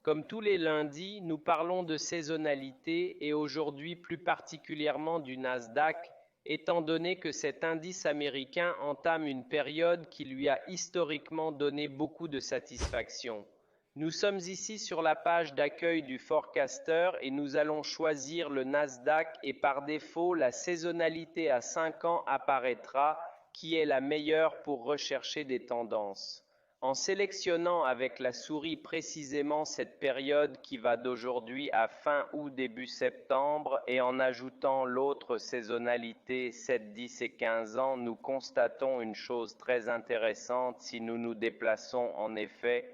Comme tous les lundis, nous parlons de saisonnalité et aujourd'hui plus particulièrement du Nasdaq, étant donné que cet indice américain entame une période qui lui a historiquement donné beaucoup de satisfaction. Nous sommes ici sur la page d'accueil du forecaster et nous allons choisir le Nasdaq et par défaut la saisonnalité à 5 ans apparaîtra qui est la meilleure pour rechercher des tendances. En sélectionnant avec la souris précisément cette période qui va d'aujourd'hui à fin août début septembre et en ajoutant l'autre saisonnalité 7, 10 et 15 ans, nous constatons une chose très intéressante si nous nous déplaçons en effet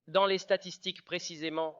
dans les statistiques précisément.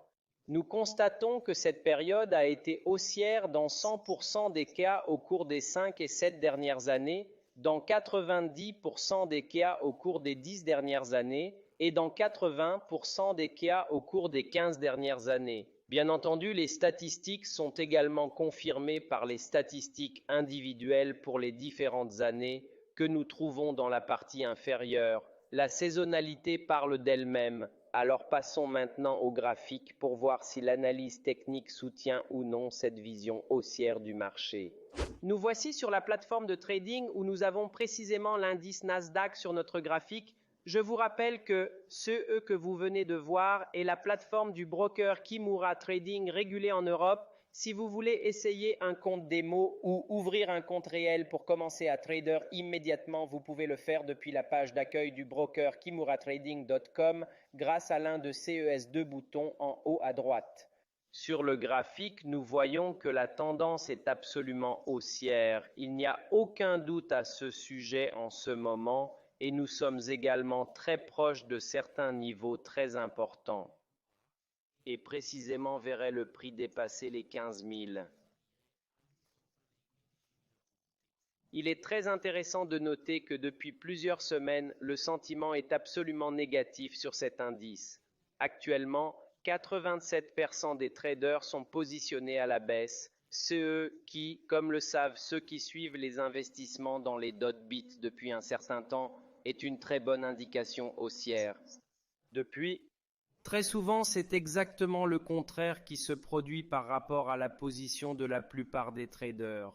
Nous constatons que cette période a été haussière dans 100% des cas au cours des 5 et 7 dernières années, dans 90% des cas au cours des 10 dernières années et dans 80% des cas au cours des 15 dernières années. Bien entendu, les statistiques sont également confirmées par les statistiques individuelles pour les différentes années que nous trouvons dans la partie inférieure. La saisonnalité parle d'elle-même. Alors passons maintenant au graphique pour voir si l'analyse technique soutient ou non cette vision haussière du marché. Nous voici sur la plateforme de trading où nous avons précisément l'indice Nasdaq sur notre graphique. Je vous rappelle que ce que vous venez de voir est la plateforme du broker Kimura Trading régulé en Europe. Si vous voulez essayer un compte démo ou ouvrir un compte réel pour commencer à trader immédiatement, vous pouvez le faire depuis la page d'accueil du broker kimuratrading.com grâce à l'un de ces deux boutons en haut à droite. Sur le graphique, nous voyons que la tendance est absolument haussière. Il n'y a aucun doute à ce sujet en ce moment et nous sommes également très proches de certains niveaux très importants. Et précisément verrait le prix dépasser les 15 000. Il est très intéressant de noter que depuis plusieurs semaines, le sentiment est absolument négatif sur cet indice. Actuellement, 87% des traders sont positionnés à la baisse, ceux qui, comme le savent ceux qui suivent les investissements dans les dot-bits depuis un certain temps, est une très bonne indication haussière. Depuis, très souvent, c'est exactement le contraire qui se produit par rapport à la position de la plupart des traders.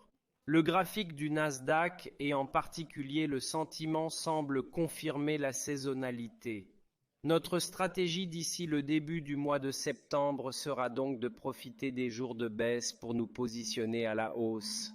Le graphique du Nasdaq et en particulier le sentiment semble confirmer la saisonnalité. Notre stratégie d'ici le début du mois de septembre sera donc de profiter des jours de baisse pour nous positionner à la hausse.